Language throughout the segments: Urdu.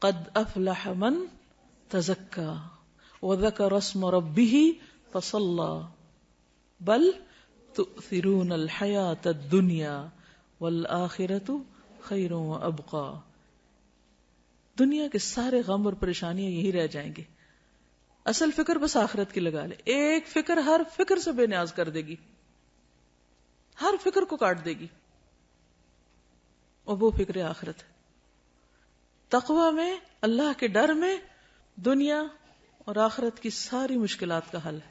قد افلح من تزکا وذکر اسم ربہ فصلی بل تؤثرون الحیاۃ الدنیا والآخرۃ خیر وابقی. دنیا کے سارے غم اور پریشانیاں یہی رہ جائیں گے. اصل فکر بس آخرت کی لگا لے. ایک فکر ہر فکر سے بے نیاز کر دے گی، ہر فکر کو کاٹ دے گی، اور وہ فکر آخرت ہے. تقوی میں، اللہ کے ڈر میں دنیا اور آخرت کی ساری مشکلات کا حل ہے.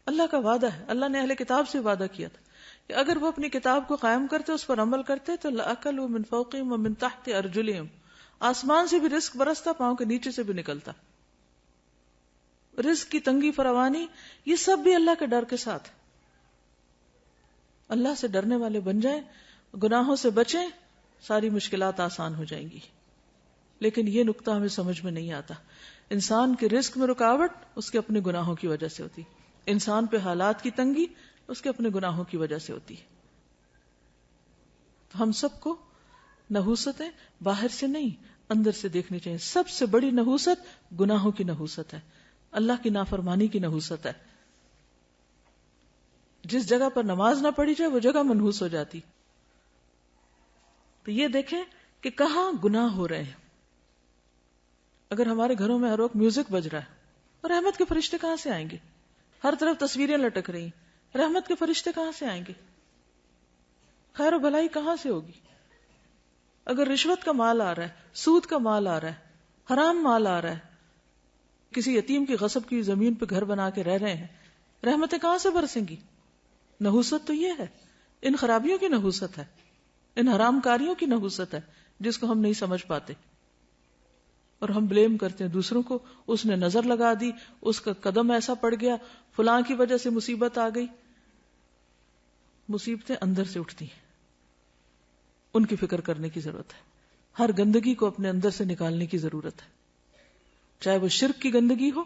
اللہ کا وعدہ ہے، اللہ نے اہل کتاب سے وعدہ کیا تھا کہ اگر وہ اپنی کتاب کو قائم کرتے، اس پر عمل کرتے تو لَأَكَلُوا مِن فَوْقِهِمْ وَمِن تَحْتِ أَرْجُلِهِمْ، آسمان سے بھی رزق برستا، پاؤں کے نیچے سے بھی نکلتا. رزق کی تنگی فراوانی یہ سب بھی اللہ کے ڈر کے ساتھ. اللہ سے ڈرنے والے بن جائیں، گناہوں سے بچیں، ساری مشکلات آسان ہو جائیں گی. لیکن یہ نقطہ ہمیں سمجھ میں نہیں آتا. انسان کے رزق میں رکاوٹ اس کے اپنے گناہوں کی وجہ سے ہوتی، انسان پہ حالات کی تنگی اس کے اپنے گناہوں کی وجہ سے ہوتی ہے. تو ہم سب کو نحوستیں باہر سے نہیں اندر سے دیکھنی چاہیے. سب سے بڑی نحوست گناہوں کی نحوست ہے، اللہ کی نافرمانی کی نحوست ہے. جس جگہ پر نماز نہ پڑھی جائے وہ جگہ منحوس ہو جاتی. تو یہ دیکھیں کہ کہاں گناہ ہو رہے ہیں. اگر ہمارے گھروں میں ہر وقت میوزک بج رہا ہے، اور رحمت کے فرشتے کہاں سے آئیں گے؟ ہر طرف تصویریں لٹک رہی ہیں، رحمت کے فرشتے کہاں سے آئیں گے؟ خیر و بھلائی کہاں سے ہوگی؟ اگر رشوت کا مال آ رہا ہے، سود کا مال آ رہا ہے، حرام مال آ رہا ہے، کسی یتیم کی غصب کی زمین پہ گھر بنا کے رہ رہے ہیں، رحمتیں کہاں سے برسیں گی؟ نحوست تو یہ ہے، ان خرابیوں کی نحوست ہے، ان حرام کاریوں کی نحوست ہے جس کو ہم نہیں سمجھ پاتے. اور ہم بلیم کرتے ہیں دوسروں کو، اس نے نظر لگا دی، اس کا قدم ایسا پڑ گیا، فلاں کی وجہ سے مصیبت آ گئی. مصیبتیں اندر سے اٹھتی ہیں، ان کی فکر کرنے کی ضرورت ہے. ہر گندگی کو اپنے اندر سے نکالنے کی ضرورت ہے، چاہے وہ شرک کی گندگی ہو،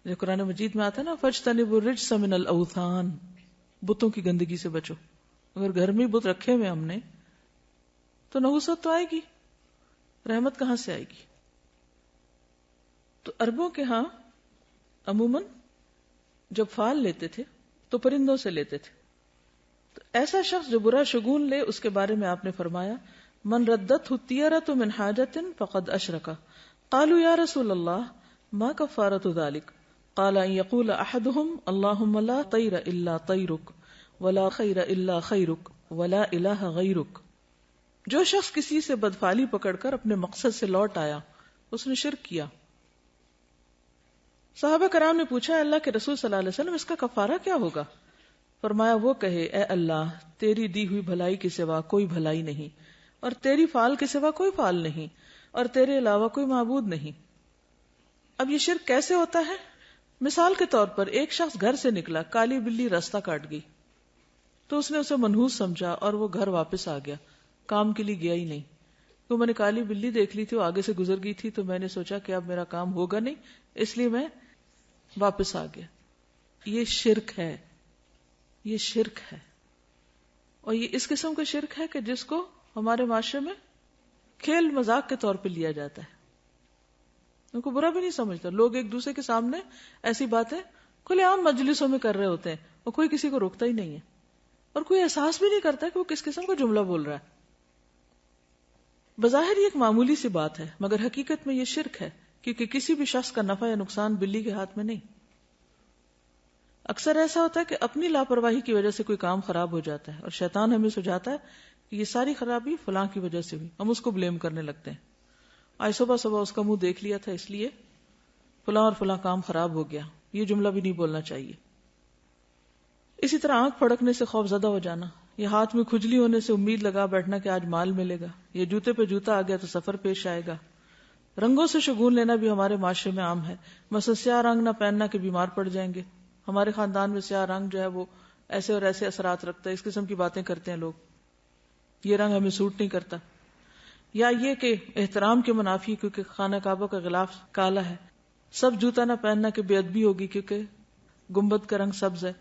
جو قرآن مجید میں آتا ہے نا فَاجْتَنِبُوا الرِّجْسَ مِنَ الْأَوْثَانِ، بتوں کی گندگی سے بچو. اگر گھر میں بت رکھے ہوئے ہم نے تو نحوست تو آئے گی، رحمت کہاں سے آئے گی؟ تو عربوں کے ہاں عموماً جب فال لیتے تھے تو پرندوں سے لیتے تھے. تو ایسا شخص جو برا شگون لے اس کے بارے میں آپ نے فرمایا من ردت الطیرۃ من حاجۃ فقد اشرک. قالوا یا رسول اللہ ما کفارۃ ذلک؟ قال ان یقول احدهم اللهم لا طیر الا طیرک ولا خیر الا خیرک ولا الہ غیرک. جو شخص کسی سے بدفعلی پکڑ کر اپنے مقصد سے لوٹ آیا اس نے شرک کیا. صحابہ کرام نے پوچھا اللہ کے رسول صلی اللہ علیہ وسلم اس کا کفارہ کیا ہوگا؟ فرمایا وہ کہے اے اللہ تیری دی ہوئی بھلائی کے سوا کوئی بھلائی نہیں، اور تیری فال کے سوا کوئی فال نہیں، اور تیرے علاوہ کوئی معبود نہیں. اب یہ شرک کیسے ہوتا ہے؟ مثال کے طور پر ایک شخص گھر سے نکلا، کالی بلی راستہ کاٹ گئی تو اس نے اسے منحوس سمجھا اور وہ گھر واپس آ گیا، کام کے لیے گیا ہی نہیں. تو میں نے کالی بلی دیکھ لی تھی، وہ آگے سے گزر گئی تھی تو میں نے سوچا کہ اب میرا کام ہوگا نہیں، اس لیے میں واپس آ گیا. یہ شرک ہے، یہ شرک ہے. اور یہ اس قسم کا شرک ہے کہ جس کو ہمارے معاشرے میں کھیل مذاق کے طور پہ لیا جاتا ہے، ان کو برا بھی نہیں سمجھتا. لوگ ایک دوسرے کے سامنے ایسی باتیں کھلے عام مجلسوں میں کر رہے ہوتے ہیں اور کوئی کسی کو روکتا ہی نہیں ہے، اور کوئی احساس بھی نہیں کرتا کہ وہ کس قسم کا جملہ بول رہا ہے. بظاہر یہ ایک معمولی سی بات ہے مگر حقیقت میں یہ شرک ہے، کیونکہ کسی بھی شخص کا نفع یا نقصان بلی کے ہاتھ میں نہیں. اکثر ایسا ہوتا ہے کہ اپنی لاپرواہی کی وجہ سے کوئی کام خراب ہو جاتا ہے اور شیطان ہمیں سجاتا ہے کہ یہ ساری خرابی فلاں کی وجہ سے ہوئی، ہم اس کو بلیم کرنے لگتے ہیں. آج صبح صبح اس کا منہ دیکھ لیا تھا اس لیے فلاں اور فلاں کام خراب ہو گیا، یہ جملہ بھی نہیں بولنا چاہیے. اسی طرح آنکھ پھڑکنے سے خوف زدہ ہو جانا، یا ہاتھ میں کھجلی ہونے سے امید لگا بیٹھنا کہ آج مال ملے گا، یا جوتے پہ جوتا آ گیا تو سفر پیش آئے گا. رنگوں سے شگون لینا بھی ہمارے معاشرے میں عام ہے. مثلا سیاہ رنگ نہ پہننا کہ بیمار پڑ جائیں گے، ہمارے خاندان میں سیاہ رنگ جو ہے وہ ایسے اور ایسے اثرات رکھتا ہے، اس قسم کی باتیں کرتے ہیں لوگ، یہ رنگ ہمیں سوٹ نہیں کرتا. یا یہ کہ احترام کے منافی کیونکہ خانہ کعبہ کا غلاف کالا ہے، سب جوتا نہ پہننا کہ بے ادبی ہوگی کیونکہ گنبد کا رنگ سبز ہے.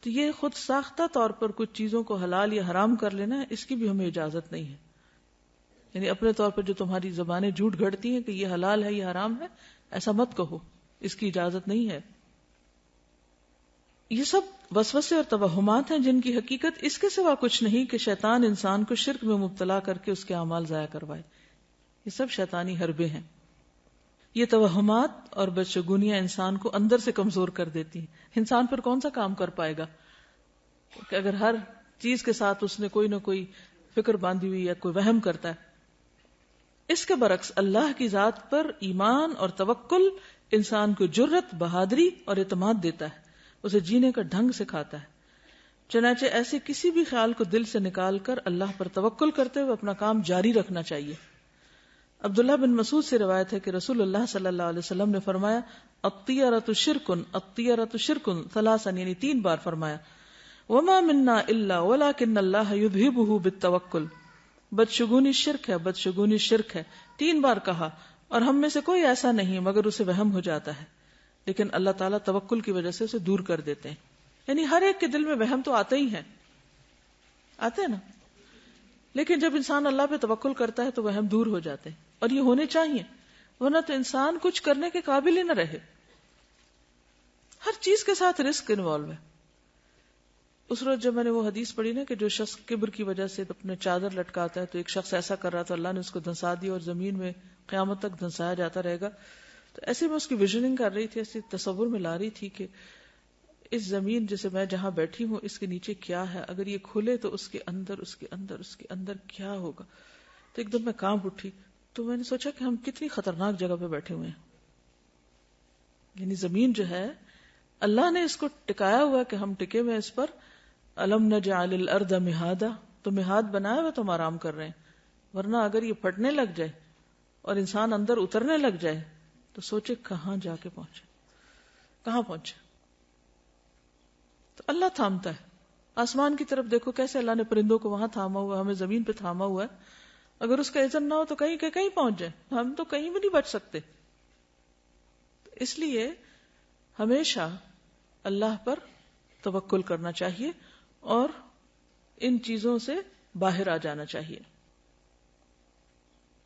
تو یہ خود ساختہ طور پر کچھ چیزوں کو حلال یا حرام کر لینا ہے، اس کی بھی ہمیں اجازت نہیں ہے. یعنی اپنے طور پر جو تمہاری زبانیں جھوٹ گھڑتی ہیں کہ یہ حلال ہے یہ حرام ہے، ایسا مت کہو، اس کی اجازت نہیں ہے. یہ سب وسوسے اور توہمات ہیں جن کی حقیقت اس کے سوا کچھ نہیں کہ شیطان انسان کو شرک میں مبتلا کر کے اس کے اعمال ضائع کروائے. یہ سب شیطانی حربے ہیں. یہ توہمات اور بدشگونیاں انسان کو اندر سے کمزور کر دیتی ہیں. انسان پھر کون سا کام کر پائے گا کہ اگر ہر چیز کے ساتھ اس نے کوئی نہ کوئی فکر باندھی ہوئی یا کوئی وہم کرتا ہے. اس کے برعکس اللہ کی ذات پر ایمان اور توکل انسان کو جرت، بہادری اور اعتماد دیتا ہے، اسے جینے کا ڈھنگ سکھاتا ہے. چنانچہ ایسے کسی بھی خیال کو دل سے نکال کر اللہ پر توکل کرتے ہوئے اپنا کام جاری رکھنا چاہیے. عبداللہ بن مسعود سے روایت ہے کہ رسول اللہ صلی اللہ علیہ وسلم نے فرمایا الطیرۃ شرکن الطیرۃ شرکن ثلاثا، یعنی 3 بار فرمایا. وما منا الا ولکن اللہ یذہبہ بالتوکل. بدشگونی شرک ہے، بدشگونی شرک ہے 3 بار کہا، اور ہم میں سے کوئی ایسا نہیں مگر اسے وہم ہو جاتا ہے، لیکن اللہ تعالیٰ توکل کی وجہ سے اسے دور کر دیتے ہیں. یعنی ہر ایک کے دل میں وہم تو آتے ہی ہیں، آتے ہیں نا، لیکن جب انسان اللہ پہ توکل کرتا ہے تو وہم دور ہو جاتے ہیں، اور یہ ہونے چاہیے، ورنہ تو انسان کچھ کرنے کے قابل ہی نہ رہے. ہر چیز کے ساتھ رسک انوالو ہے. اس روز جب میں نے وہ حدیث پڑھی نا کہ جو شخص کبر کی وجہ سے اپنے چادر لٹکاتا ہے، تو ایک شخص ایسا کر رہا تھا، اللہ نے اس کو دھنسا دیا اور زمین میں قیامت تک دھنسایا جاتا رہے گا. تو ایسے میں اس کی ویژننگ کر رہی تھی، ایسے تصور میں لا رہی تھی کہ اس زمین جیسے میں جہاں بیٹھی ہوں اس کے نیچے کیا ہے، اگر یہ کھلے تو اس کے اندر کیا ہوگا. تو ایک دم میں کانپ اٹھی. تو میں نے سوچا کہ ہم کتنی خطرناک جگہ پہ بیٹھے ہوئے ہیں. یعنی زمین جو ہے اللہ نے اس کو ٹکایا ہوا کہ ہم ٹکے ہوئے اس پر. الم نجعل الارض مہادا، تو مہاد بنایا ہوا تو ہم آرام کر رہے ہیں، ورنہ اگر یہ پھٹنے لگ جائے اور انسان اندر اترنے لگ جائے تو سوچے کہاں جا کے پہنچے، کہاں پہنچے. تو اللہ تھامتا ہے. آسمان کی طرف دیکھو کیسے اللہ نے پرندوں کو وہاں تھاما ہوا، ہمیں زمین پہ تھاما ہوا ہے. اگر اس کا اذن نہ ہو تو کہیں کہ کہیں پہنچ جائے، ہم تو کہیں بھی نہیں بچ سکتے. اس لیے ہمیشہ اللہ پر توکل کرنا چاہیے اور ان چیزوں سے باہر آ جانا چاہیے.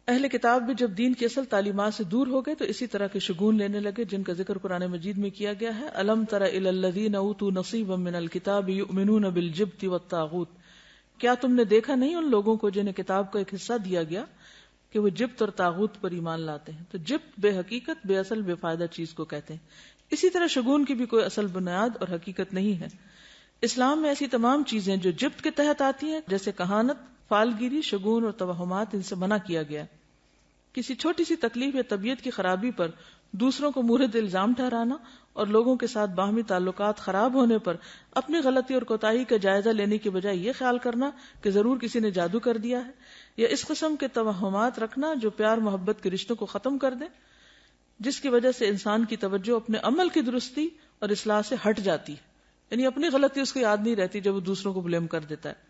اہل کتاب بھی جب دین کی اصل تعلیمات سے دور ہو گئے تو اسی طرح کے شگون لینے لگے جن کا ذکر قرآن مجید میں کیا گیا ہے. الم تر الی الذین اوتوا نصیبا من الکتاب یؤمنون بالجبت والطاغوت. کیا تم نے دیکھا نہیں ان لوگوں کو جنہیں کتاب کا ایک حصہ دیا گیا کہ وہ جبت اور طاغوت پر ایمان لاتے ہیں. تو جبت بے حقیقت، بے اصل، بے فائدہ چیز کو کہتے ہیں. اسی طرح شگون کی بھی کوئی اصل بنیاد اور حقیقت نہیں ہے. اسلام میں ایسی تمام چیزیں جو جبت کے تحت آتی ہیں جیسے کہانت، فالگیری، شگون اور توہمات، ان سے منع کیا گیا. کسی چھوٹی سی تکلیف یا طبیعت کی خرابی پر دوسروں کو مورد الزام ٹھہرانا اور لوگوں کے ساتھ باہمی تعلقات خراب ہونے پر اپنی غلطی اور کوتاہی کا جائزہ لینے کی بجائے یہ خیال کرنا کہ ضرور کسی نے جادو کر دیا ہے، یا اس قسم کے توہمات رکھنا جو پیار محبت کے رشتوں کو ختم کر دیں، جس کی وجہ سے انسان کی توجہ اپنے عمل کی درستی اور اصلاح سے ہٹ جاتی ہے. یعنی اپنی غلطی اس کو یاد نہیں رہتی جب وہ دوسروں کو بلیم کر دیتا ہے.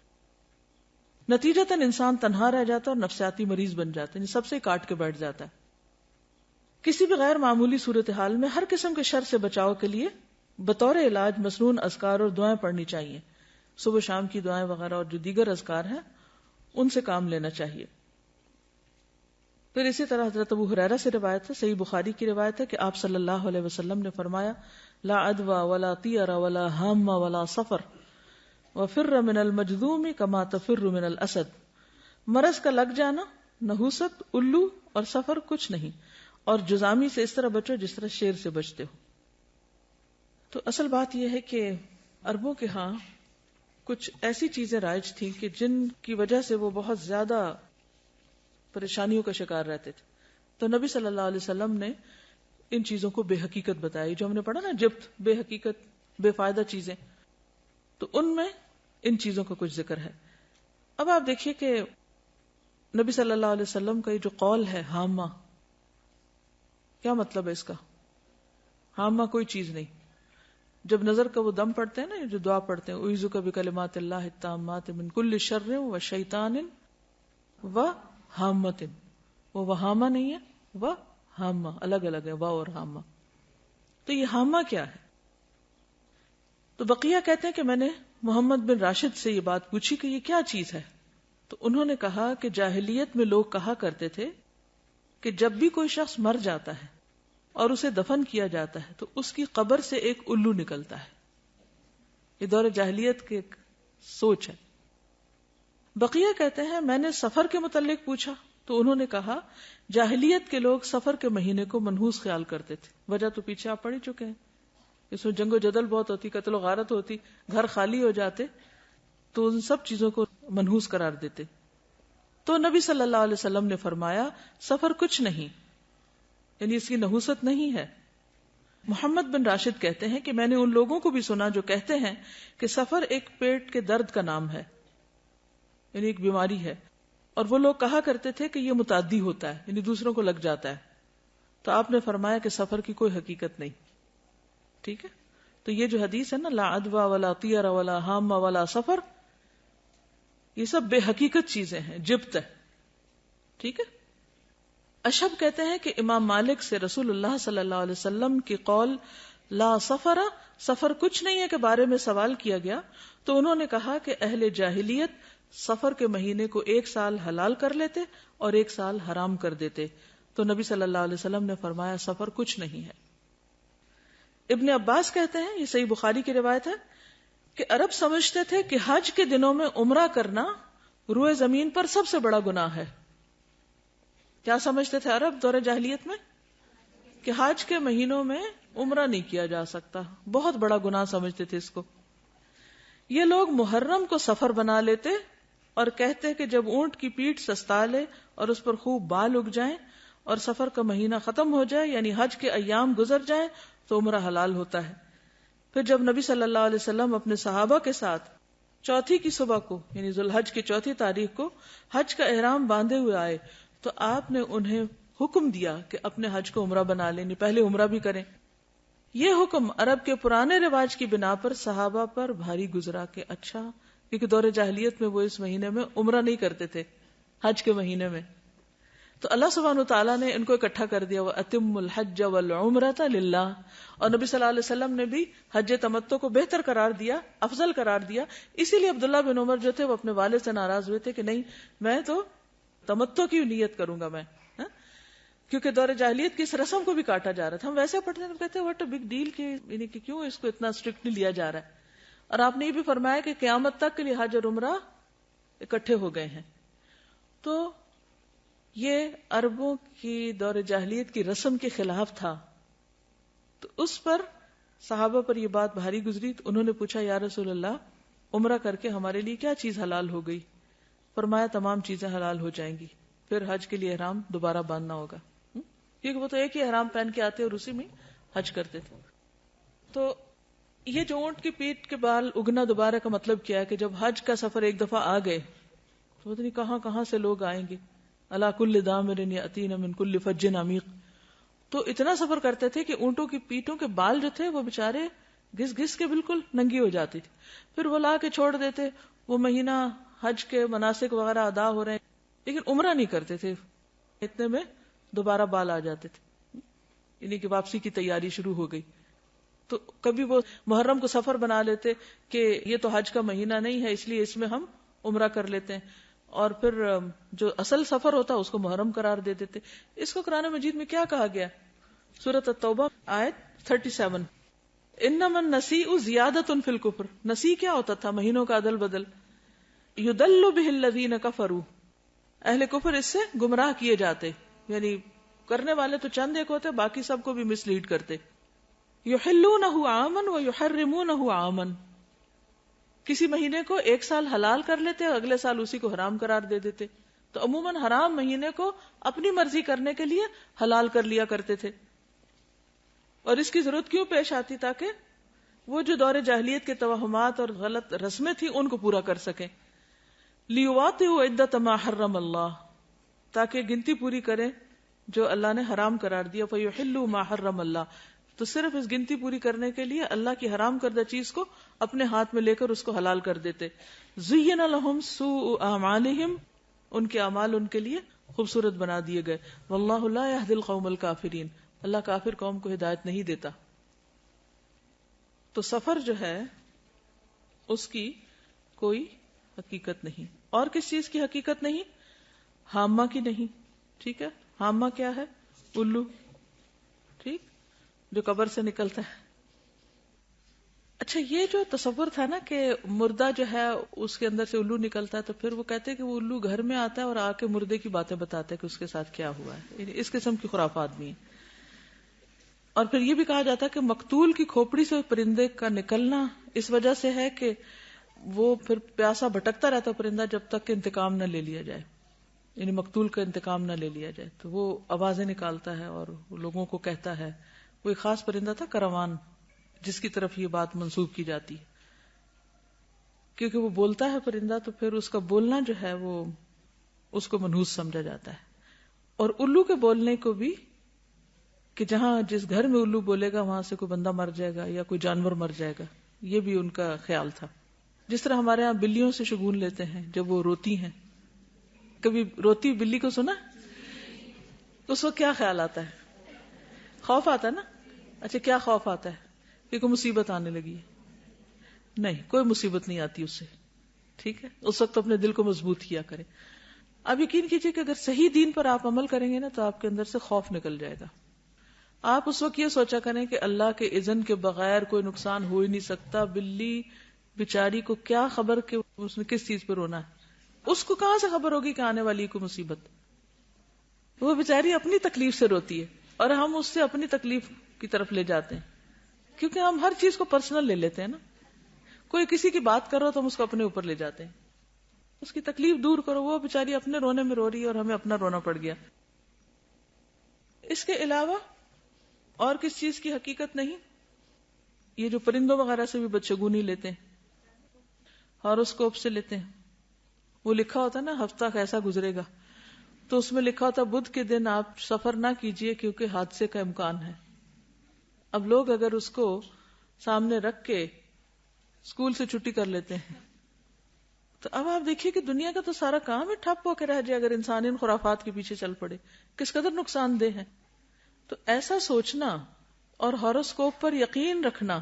نتیجتاً انسان تنہا رہ جاتا ہے اور نفسیاتی مریض بن جاتا ہے، یعنی سب سے کاٹ کے بیٹھ جاتا ہے. کسی بھی غیر معمولی صورتحال میں ہر قسم کے شر سے بچاؤ کے لیے بطور علاج مسنون اذکار اور دعائیں پڑھنی چاہیے. صبح شام کی دعائیں وغیرہ اور جو دیگر اذکار ہیں ان سے کام لینا چاہیے. پھر اسی طرح حضرت ابو ہریرہ سے روایت ہے، صحیح بخاری کی روایت ہے کہ آپ صلی اللہ علیہ وسلم نے فرمایا لا عدوى ولا طیر ولا ہام ولا صفر وفر من المجذوم کما تفر من الاسد. مرض کا لگ جانا، نحوست، الو اور سفر کچھ نہیں، اور جزامی سے اس طرح بچو جس طرح شیر سے بچتے ہو. تو اصل بات یہ ہے کہ عربوں کے ہاں کچھ ایسی چیزیں رائج تھیں کہ جن کی وجہ سے وہ بہت زیادہ پریشانیوں کا شکار رہتے تھے. تو نبی صلی اللہ علیہ وسلم نے ان چیزوں کو بے حقیقت بتائی، جو ہم نے پڑھا نا جبت، بے حقیقت، بے فائدہ چیزیں، تو ان میں ان چیزوں کا کچھ ذکر ہے. اب آپ دیکھیے کہ نبی صلی اللہ علیہ وسلم کا یہ جو قول ہے ہامہ، کیا مطلب ہے اس کا؟ ہامہ کوئی چیز نہیں. جب نظر کا وہ دم پڑھتے ہیں نا، جو دعا پڑھتے ہیں اعوذ بکلمات اللہ التامات من کل شر و شیطان و ہامۃ، وہ وہامہ نہیں ہے، وہ ہامہ، الگ الگ ہے وا اور ہامہ. تو یہ ہامہ کیا ہے؟ تو بقیہ کہتے ہیں کہ میں نے محمد بن راشد سے یہ بات پوچھی کہ یہ کیا چیز ہے. تو انہوں نے کہا کہ جاہلیت میں لوگ کہا کرتے تھے کہ جب بھی کوئی شخص مر جاتا ہے اور اسے دفن کیا جاتا ہے تو اس کی قبر سے ایک الو نکلتا ہے. یہ دور جاہلیت کی ایک سوچ ہے. بقیہ کہتے ہیں میں نے سفر کے متعلق پوچھا تو انہوں نے کہا جاہلیت کے لوگ سفر کے مہینے کو منحوس خیال کرتے تھے. وجہ تو پیچھے آپ پڑھ ہی چکے ہیں. اس میں جنگ و جدل بہت ہوتی، قتل و غارت ہوتی، گھر خالی ہو جاتے، تو ان سب چیزوں کو منحوس قرار دیتے. تو نبی صلی اللہ علیہ وسلم نے فرمایا سفر کچھ نہیں، یعنی اس کی نحوست نہیں ہے. محمد بن راشد کہتے ہیں کہ میں نے ان لوگوں کو بھی سنا جو کہتے ہیں کہ سفر ایک پیٹ کے درد کا نام ہے، یعنی ایک بیماری ہے، اور وہ لوگ کہا کرتے تھے کہ یہ متعدی ہوتا ہے، یعنی دوسروں کو لگ جاتا ہے. تو آپ نے فرمایا کہ سفر کی کوئی حقیقت نہیں. ٹھیک ہے. تو یہ جو حدیث ہے نا لا عدوى ولا طیر ولا ہام ولا سفر، یہ سب بے حقیقت چیزیں ہیں، جبت ہے. ٹھیک ہے. اشہب کہتے ہیں کہ امام مالک سے رسول اللہ صلی اللہ علیہ وسلم کی قول لا سفر، سفر کچھ نہیں ہے کے بارے میں سوال کیا گیا تو انہوں نے کہا کہ اہل جاہلیت سفر کے مہینے کو 1 سال حلال کر لیتے اور 1 سال حرام کر دیتے. تو نبی صلی اللہ علیہ وسلم نے فرمایا سفر کچھ نہیں ہے. ابن عباس کہتے ہیں، یہ صحیح بخاری کی روایت ہے، کہ عرب سمجھتے تھے کہ حج کے دنوں میں عمرہ کرنا روئے زمین پر سب سے بڑا گناہ ہے. کیا سمجھتے تھے عرب دور جاہلیت میں؟ کہ حج کے مہینوں میں عمرہ نہیں کیا جا سکتا، بہت بڑا گناہ سمجھتے تھے اس کو. یہ لوگ محرم کو سفر بنا لیتے اور کہتے کہ جب اونٹ کی پیٹھ سستا لے اور اس پر خوب بال اگ جائیں اور سفر کا مہینہ ختم ہو جائے، یعنی حج کے ایام گزر جائیں تو عمرہ حلال ہوتا ہے. پھر جب نبی صلی اللہ علیہ وسلم اپنے صحابہ کے ساتھ چوتھی کی صبح کو، یعنی ذوالحج کی 4 تاریخ کو حج کا احرام باندھے ہوئے آئے تو آپ نے انہیں حکم دیا کہ اپنے حج کو عمرہ بنا لیں، پہلے عمرہ بھی کریں. یہ حکم عرب کے پرانے رواج کی بنا پر صحابہ پر بھاری گزرا کہ اچھا، کیونکہ دور جاہلیت میں وہ اس مہینے میں عمرہ نہیں کرتے تھے، حج کے مہینے میں. تو اللہ سبحانہ وتعالیٰ نے ان کو اکٹھا کر دیا وَأَتِمُّ الْحَجَّ وَالْعُمْرَةَ لِلَّهِ، اور نبی صلی اللہ علیہ وسلم نے بھی حج تمتع کو بہتر قرار دیا، افضل قرار دیا. اسی لیے عبداللہ بن عمر جو تھے وہ اپنے والد سے ناراض ہوئے تھے کہ نہیں، میں تو تمتع کی نیت کروں گا میں، کیونکہ دور جاہلیت کی اس رسم کو بھی کاٹا جا رہا تھا. ہم ویسے پڑھتے ہیں کہتے ہیں واٹ اے بگ ڈیل، یعنی کہ کیوں اس کو اتنا اسٹرکٹلی لیا جا رہا ہے. اور آپ نے یہ بھی فرمایا کہ قیامت تک کے لیے حج اور عمرہ اکٹھے ہو گئے ہیں. تو یہ عربوں کی دور جاہلیت کی رسم کے خلاف تھا. تو اس پر صحابہ پر یہ بات بھاری گزری تو انہوں نے پوچھا یا رسول اللہ عمرہ کر کے ہمارے لیے کیا چیز حلال ہو گئی؟ فرمایا تمام چیزیں حلال ہو جائیں گی، پھر حج کے لیے احرام دوبارہ باندھنا ہوگا، کیونکہ وہ تو ایک ہی احرام پہن کے آتے اور اسی میں حج کرتے تھے. تو یہ جو اونٹ کی پیٹھ کے بال اگنا دوبارہ کا مطلب کیا ہے کہ جب حج کا سفر ایک دفعہ آ گئے تو پتہ نہیں کہاں کہاں سے لوگ آئیں گے. اللہ کل دامر یاتین من کل فج عمیق. تو اتنا سفر کرتے تھے کہ اونٹوں کی پیٹھوں کے بال جو تھے وہ بےچارے گھس گھس کے بالکل ننگی ہو جاتی تھی. پھر وہ لا کے چھوڑ دیتے، وہ مہینہ حج کے مناسک وغیرہ ادا ہو رہے ہیں لیکن عمرہ نہیں کرتے تھے. اتنے میں دوبارہ بال آ جاتے تھے، یعنی کہ واپسی کی تیاری شروع ہو گئی. تو کبھی وہ محرم کو سفر بنا لیتے کہ یہ تو حج کا مہینہ نہیں ہے اس لیے اس میں ہم عمرہ کر لیتے ہیں، اور پھر جو اصل سفر ہوتا اس کو محرم قرار دے دیتے. اس کو قرآن مجید میں کیا کہا گیا؟ سورۃ التوبہ آیت 37، انما النسیء زیادۃ فی الکفر. نسی کیا ہوتا تھا؟ مہینوں کا عدل بدل. یضل بہ الذین کفروا، اہل کفر اس سے گمراہ کیے جاتے، یعنی کرنے والے تو چند ایک ہوتے، باقی سب کو بھی مس لیڈ کرتے. یحلونہ عاما ویحرمونہ عاما، کسی مہینے کو 1 سال حلال کر لیتے اگلے سال اسی کو حرام قرار دے دیتے. تو عموماً حرام مہینے کو اپنی مرضی کرنے کے لیے حلال کر لیا کرتے تھے. اور اس کی ضرورت کیوں پیش آتی؟ تاکہ وہ جو دور جاہلیت کے توہمات اور غلط رسمیں تھیں ان کو پورا کر سکیں. لیواطئوا عدۃ ما حرم اللہ، تاکہ گنتی پوری کریں جو اللہ نے حرام قرار دیا. فیحلوا ما حرم اللہ، تو صرف اس گنتی پوری کرنے کے لیے اللہ کی حرام کردہ چیز کو اپنے ہاتھ میں لے کر اس کو حلال کر دیتے. زین لہم سوء اعمالہم، ان کے اعمال ان کے لیے خوبصورت بنا دیے گئے. واللہ لا یہدی القوم الکافرین، اللہ کافر قوم کو ہدایت نہیں دیتا. تو سفر جو ہے اس کی کوئی حقیقت نہیں. اور کس چیز کی حقیقت نہیں؟ حامہ کی نہیں. ٹھیک ہے، حامہ کیا ہے؟ الو، ٹھیک، جو قبر سے نکلتا ہے. اچھا، یہ جو تصور تھا نا کہ مردہ جو ہے اس کے اندر سے الو نکلتا ہے، تو پھر وہ کہتے ہیں کہ وہ الو گھر میں آتا ہے اور آ کے مردے کی باتیں بتاتا ہے کہ اس کے ساتھ کیا ہوا ہے. یعنی اس قسم کی خرافات بھی ہیں. اور پھر یہ بھی کہا جاتا ہے کہ مقتول کی کھوپڑی سے پرندے کا نکلنا اس وجہ سے ہے کہ وہ پھر پیاسا بھٹکتا رہتا پرندہ جب تک کہ انتقام نہ لے لیا جائے، یعنی مقتول کا انتقام نہ لے لیا جائے. تو وہ آوازیں نکالتا ہے اور لوگوں کو کہتا ہے. وہ ایک خاص پرندہ تھا کروان، جس کی طرف یہ بات منسوب کی جاتی ہے، کیونکہ وہ بولتا ہے پرندہ، تو پھر اس کا بولنا جو ہے وہ اس کو منحوس سمجھا جاتا ہے. اور الو کے بولنے کو بھی، کہ جہاں جس گھر میں الو بولے گا وہاں سے کوئی بندہ مر جائے گا یا کوئی جانور مر جائے گا، یہ بھی ان کا خیال تھا. جس طرح ہمارے ہاں بلیوں سے شگون لیتے ہیں جب وہ روتی ہیں. کبھی روتی بلی کو سنا؟ اس وقت کیا خیال آتا ہے؟ خوف آتا ہے نا. اچھا، کیا خوف آتا ہے؟ کہ کوئی مصیبت آنے لگی ہے. نہیں، کوئی مصیبت نہیں آتی اس سے. ٹھیک ہے، اس وقت اپنے دل کو مضبوط کیا کریں. اب یقین کیجئے کہ اگر صحیح دین پر آپ عمل کریں گے نا تو آپ کے اندر سے خوف نکل جائے گا. آپ اس وقت یہ سوچا کریں کہ اللہ کے اذن کے بغیر کوئی نقصان ہو ہی نہیں سکتا. بلی بیچاری کو کیا خبر کہ اس نے کس چیز پہ رونا ہے؟ اس کو کہاں سے خبر ہوگی کہ آنے والی کوئی مصیبت؟ وہ بیچاری اپنی تکلیف سے روتی ہے اور ہم اس سے اپنی تکلیف کی طرف لے جاتے ہیں، کیونکہ ہم ہر چیز کو پرسنل لے لیتے ہیں نا. کوئی کسی کی بات کرو تو ہم اس کو اپنے اوپر لے جاتے ہیں. اس کی تکلیف دور کرو، وہ بیچاری اپنے رونے میں رو رہی ہے اور ہمیں اپنا رونا پڑ گیا. اس کے علاوہ اور کس چیز کی حقیقت نہیں؟ یہ جو پرندوں وغیرہ سے بھی بدشگونی لیتے ہیں، ہاروسکوپ سے لیتے ہیں. وہ لکھا ہوتا ہے نا ہفتہ کیسا گزرے گا، تو اس میں لکھا ہوتا بدھ کے دن آپ سفر نہ کیجئے کیونکہ حادثے کا امکان ہے. اب لوگ اگر اس کو سامنے رکھ کے اسکول سے چھٹی کر لیتے ہیں، تو اب آپ دیکھیے کہ دنیا کا تو سارا کام ہی ٹھپ ہو کے رہ جائے اگر انسان ان خرافات کے پیچھے چل پڑے. کس قدر نقصان دہ ہے. تو ایسا سوچنا اور ہاروسکوپ پر یقین رکھنا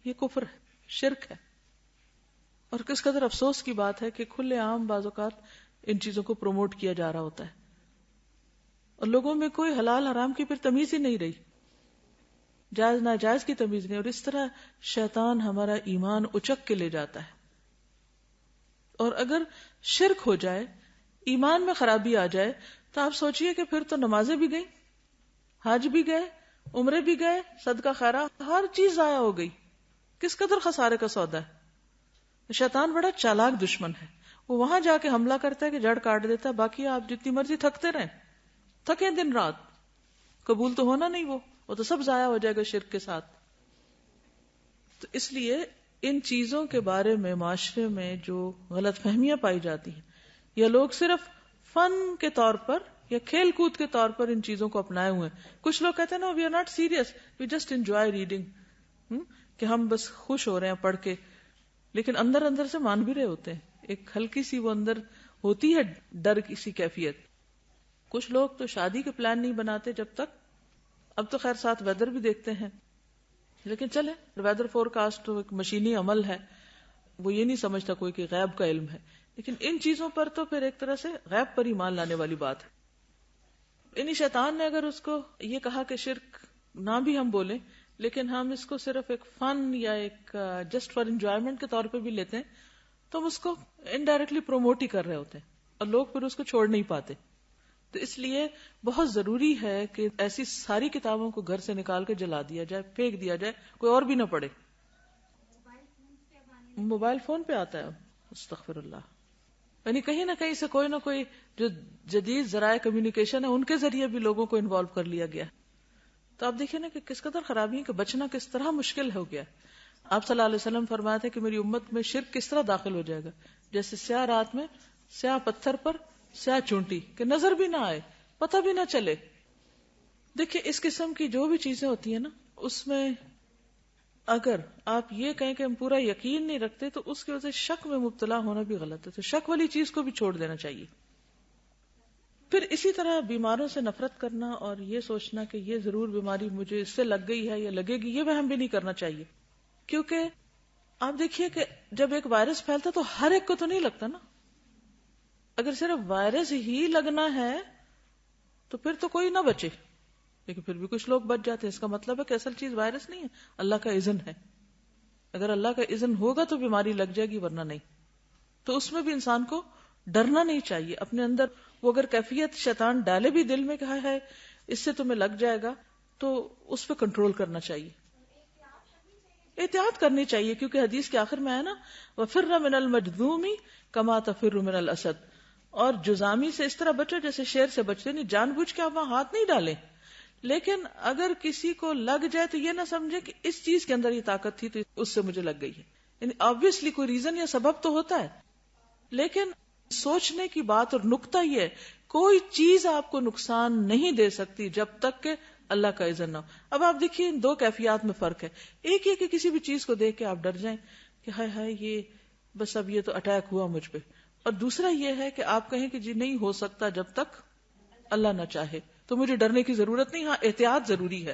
یہ کفر ہے، شرک ہے. اور کس قدر افسوس کی بات ہے کہ کھلے عام بعض اوقات ان چیزوں کو پروموٹ کیا جا رہا ہوتا ہے اور لوگوں میں کوئی حلال حرام کی پھر تمیز ہی نہیں رہی، جائز ناجائز کی تمیز نہیں. اور اس طرح شیطان ہمارا ایمان اچک کے لے جاتا ہے. اور اگر شرک ہو جائے، ایمان میں خرابی آ جائے، تو آپ سوچئے کہ پھر تو نمازیں بھی گئیں، حج بھی گئے، عمرے بھی گئے، صدقہ خیرات، ہر چیز ضائع ہو گئی. کس قدر خسارے کا سودا ہے. شیطان بڑا چالاک دشمن ہے. وہ وہاں جا کے حملہ کرتا ہے کہ جڑ کاٹ دیتا ہے. باقی آپ جتنی مرضی تھکتے رہیں، تھکیں دن رات، قبول تو ہونا نہیں. وہ تو سب ضائع ہو جائے گا شرک کے ساتھ. تو اس لیے ان چیزوں کے بارے میں معاشرے میں جو غلط فہمیاں پائی جاتی ہیں، یا لوگ صرف فن کے طور پر یا کھیل کود کے طور پر ان چیزوں کو اپنائے ہوئے ہیں. کچھ لوگ کہتے ہیں نا we are not serious, we just enjoy reading, کہ ہم بس خوش ہو رہے ہیں پڑھ کے، لیکن اندر اندر سے مان بھی رہے ہوتے ہیں. ایک ہلکی سی وہ اندر ہوتی ہے ڈر کی سی کیفیت. کچھ لوگ تو شادی کے پلان نہیں بناتے جب تک، اب تو خیر ساتھ ویدر بھی دیکھتے ہیں، لیکن چلے ویدر فور کاسٹ تو ایک مشینی عمل ہے، وہ یہ نہیں سمجھتا کوئی کہ غیب کا علم ہے. لیکن ان چیزوں پر تو پھر ایک طرح سے غیب پر ایمان لانے والی بات ہے. یعنی شیطان نے اگر اس کو یہ کہا کہ شرک نہ بھی ہم بولیں، لیکن ہم اس کو صرف ایک فن یا ایک جسٹ فار انجوائمنٹ کے طور پہ بھی لیتے ہیں، تو ہم اس کو انڈائریکٹلی پروموٹ ہی کر رہے ہوتے ہیں اور لوگ پھر اس کو چھوڑ نہیں پاتے. تو اس لیے بہت ضروری ہے کہ ایسی ساری کتابوں کو گھر سے نکال کے جلا دیا جائے، پھینک دیا جائے، کوئی اور بھی نہ پڑھے. موبائل فون پہ آتا ہے، استغفر اللہ. یعنی کہیں نہ کہیں سے کوئی نہ کوئی جو جدید ذرائع کمیونیکیشن ہے ان کے ذریعے بھی لوگوں کو انوالو کر لیا گیا. تو آپ دیکھیں نا کہ کس قدر خرابی ہے، کہ بچنا کس طرح مشکل ہو گیا. آپ صلی اللہ علیہ وسلم فرماتے ہیں کہ میری امت میں شرک کس طرح داخل ہو جائے گا، جیسے سیاہ رات میں سیاہ پتھر پر سیاہ چونٹی، کہ نظر بھی نہ آئے، پتہ بھی نہ چلے. دیکھیں اس قسم کی جو بھی چیزیں ہوتی ہیں نا، اس میں اگر آپ یہ کہیں کہ ہم پورا یقین نہیں رکھتے تو اس کی وجہ سے شک میں مبتلا ہونا بھی غلط ہے. تو شک والی چیز کو بھی چھوڑ دینا چاہیے. پھر اسی طرح بیماروں سے نفرت کرنا اور یہ سوچنا کہ یہ ضرور بیماری مجھے اس سے لگ گئی ہے یا لگے گی، یہ وہم بھی نہیں کرنا چاہیے. کیونکہ آپ دیکھیے کہ جب ایک وائرس پھیلتا تو ہر ایک کو تو نہیں لگتا نا. اگر صرف وائرس ہی لگنا ہے تو پھر تو کوئی نہ بچے، لیکن پھر بھی کچھ لوگ بچ جاتے ہیں. اس کا مطلب ہے کہ اصل چیز وائرس نہیں ہے، اللہ کا اذن ہے. اگر اللہ کا اذن ہوگا تو بیماری لگ جائے گی، ورنہ نہیں. تو اس میں بھی انسان کو ڈرنا نہیں چاہیے. اپنے اندر وہ اگر کیفیت شیطان ڈالے بھی دل میں کہ ہے اس سے تمہیں لگ جائے گا، تو اس پہ کنٹرول کرنا چاہیے، احتیاط کرنی چاہیے. کیونکہ حدیث کے آخر میں ہے نا وَفِرَّ مِنَ الْمَجْذُومِ كَمَا تَفِرُّ مِنَ الْأَسَدِ، اور جزامی سے اس طرح بچو جیسے شیر سے بچتے. نہیں جان بوجھ کے آپ وہاں ہاتھ نہیں ڈالیں، لیکن اگر کسی کو لگ جائے تو یہ نہ سمجھے کہ اس چیز کے اندر یہ طاقت تھی تو اس سے مجھے لگ گئی ہے. یعنی آبویسلی کوئی ریزن یا سبب تو ہوتا ہے، لیکن سوچنے کی بات اور نقطہ یہ ہے کوئی چیز آپ کو نقصان نہیں دے سکتی جب تک کہ اللہ کا اذن نہ ہو. اب آپ دیکھیے ان دو کیفیات میں فرق ہے. ایک یہ کہ کسی بھی چیز کو دیکھ کے آپ ڈر جائیں کہ ہائے ہائے یہ بس اب یہ تو اٹیک ہوا مجھ پہ، اور دوسرا یہ ہے کہ آپ کہیں کہ جی نہیں ہو سکتا جب تک اللہ نہ چاہے، تو مجھے ڈرنے کی ضرورت نہیں. ہاں احتیاط ضروری ہے.